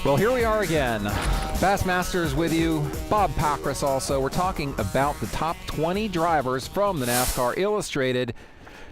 Well, here we are again. Bassmasters with you. Bob Pockrass also. We're talking about the top 20 drivers from the NASCAR Illustrated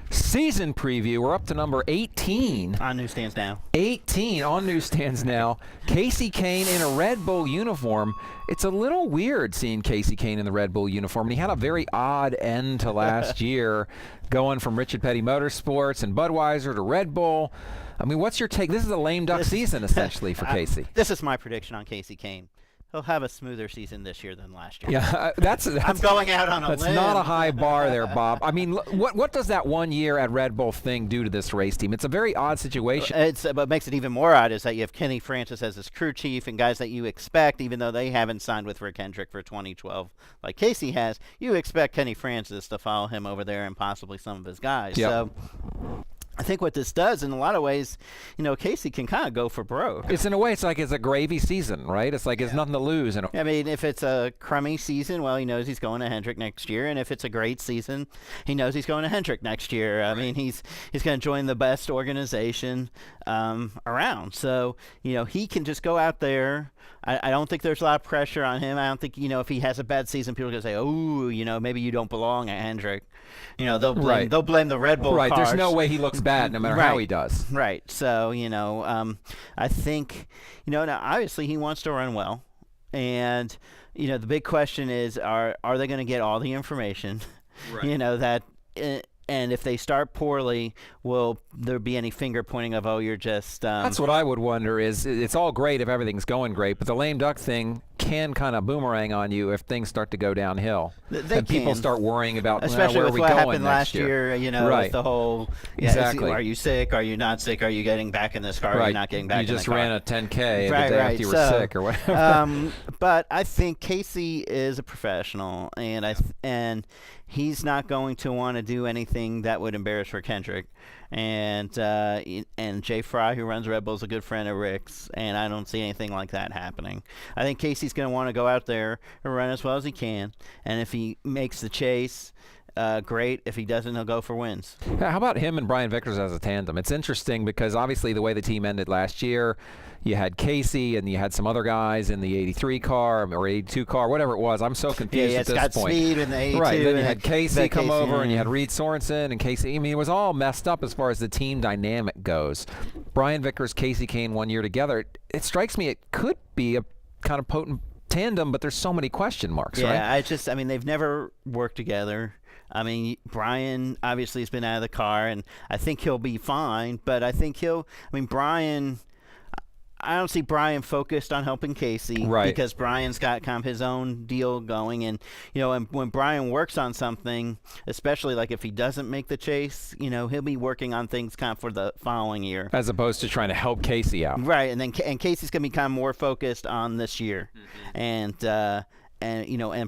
season preview. We're up to number 18. On newsstands now. 18 on newsstands now. Kasey Kahne in a Red Bull uniform. It's a little weird seeing Kasey Kahne in the Red Bull uniform. And he had a very odd end to last year, going from Richard Petty Motorsports and Budweiser to Red Bull. I mean, what's your take? This is a lame duck season, essentially, for Kasey. This is my prediction on Kasey Kahne. He'll have a smoother season this year than last year. Yeah, that's I'm going out on a limb. That's not a high bar there, Bob. I mean, what does that 1 year at Red Bull thing do to this race team? It's a very odd situation. What makes it even more odd is that you have Kenny Francis as his crew chief and guys that you expect, even though they haven't signed with Rick Hendrick for 2012 like Kasey has, you expect Kenny Francis to follow him over there and possibly some of his guys. Yep. So I think what this does, in a lot of ways, Kasey can kind of go for broke. It's in a way, it's like it's a gravy season, right? It's like it's nothing to lose. I mean, if it's a crummy season, well, he knows he's going to Hendrick next year, and if it's a great season, he knows he's going to Hendrick next year. I mean, he's going to join the best organization around. So, he can just go out there. I don't think there's a lot of pressure on him. I don't think, if he has a bad season, people are going to say, oh, maybe you don't belong at Hendrick. They'll blame the Red Bull Right, cars. there's no way he looks bad no matter how he does. Right, so, I think, now obviously he wants to run well. And, the big question is, are they going to get all the information? Right. And if they start poorly, will there be any finger pointing of, oh, you're just... That's what I would wonder is, it's all great if everything's going great, but the lame duck thing can kind of boomerang on you if things start to go downhill. And people start worrying about, especially where with are we what going happened last year, right. With the whole, exactly. Are you sick? Are you not sick? Are you getting back in this car? Right. Are you not getting back in the car? You just ran a 10K the day after you were sick or whatever. But I think Kasey is a professional, and he's not going to want to do anything that would embarrass Rick Hendrick. And Jay Fry, who runs Red Bull, is a good friend of Rick's, and I don't see anything like that happening. I think Casey's going to want to go out there and run as well as he can, and if he makes the chase, great. If he doesn't, he'll go for wins. How about him and Brian Vickers as a tandem? It's interesting because obviously the way the team ended last year, you had Kasey and you had some other guys in the 83 car or 82 car, whatever it was. I'm so confused at this Scott point. Speed in the 82. Right, then you had Kasey come over and you yeah. had Reed Sorensen and Kasey. I mean, it was all messed up as far as the team dynamic goes. Brian Vickers, Kasey Kahne 1 year together, it strikes me it could be a kind of potent tandem, but there's so many question marks, right? Yeah, they've never worked together. I mean, Brian obviously has been out of the car, and I think he'll be fine, but I think Brian... I don't see Brian focused on helping Kasey, right? Because Brian's got kind of his own deal going, and and when Brian works on something, especially like if he doesn't make the chase, he'll be working on things kind of for the following year, as opposed to trying to help Kasey out, right? And then Kasey's gonna be kind of more focused on this year, and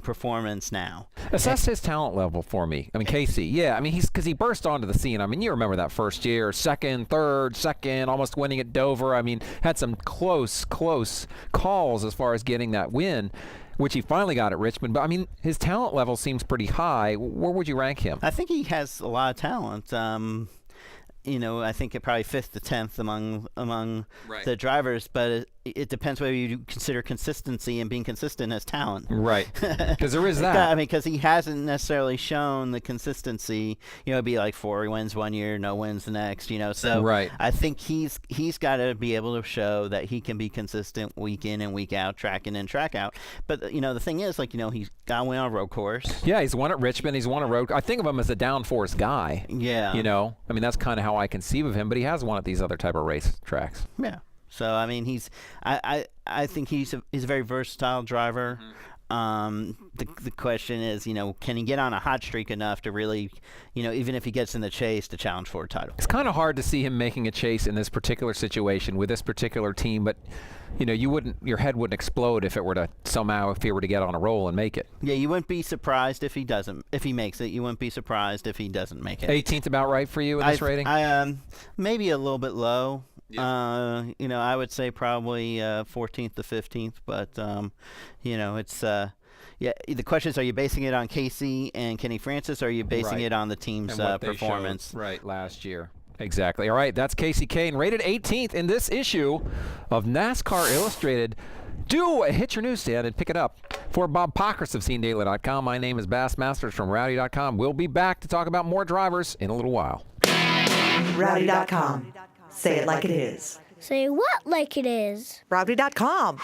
performance now. Assess his talent level for me. I mean, Kasey, yeah. I mean, because he burst onto the scene. I mean, you remember that first year, second, almost winning at Dover. I mean, had some close calls as far as getting that win, which he finally got at Richmond. But, I mean, his talent level seems pretty high. Where would you rank him? I think he has a lot of talent. I think it probably 5th to 10th among right. the drivers, but it depends whether you consider consistency and being consistent as talent. Right, because there is that. I mean, because he hasn't necessarily shown the consistency. It'd be like 4 wins 1 year, no wins the next. So right. I think he's got to be able to show that he can be consistent week in and week out, track in and track out. But the thing is, he's got to win on a road course. Yeah, he's won at Richmond. He's won a road. I think of him as a downforce guy. Yeah. I mean, that's kind of how I conceive of him. But he has won at these other type of race tracks. Yeah. So I mean, I think he's a very versatile driver. The question is, can he get on a hot streak enough to really, even if he gets in the chase, to challenge for a title? It's kind of hard to see him making a chase in this particular situation with this particular team, but your head wouldn't explode if he were to get on a roll and make it. Yeah, you wouldn't be surprised if he doesn't. If he makes it, you wouldn't be surprised if he doesn't make it. 18th about right for you in this rating? Maybe a little bit low. Yeah. I would say probably 14th to 15th, but it's the question is, are you basing it on Kasey and Kenny Francis, or are you basing it on the team's performance? Right, last year. Exactly. All right, that's Kasey Kahne, rated 18th in this issue of NASCAR Illustrated. Do hit your newsstand and pick it up. For Bob Pockrass of SceneDaily.com, my name is Bass Masters from Rowdy.com. We'll be back to talk about more drivers in a little while. Rowdy.com. Say it like it is. Say what like it is? Rowdy.com.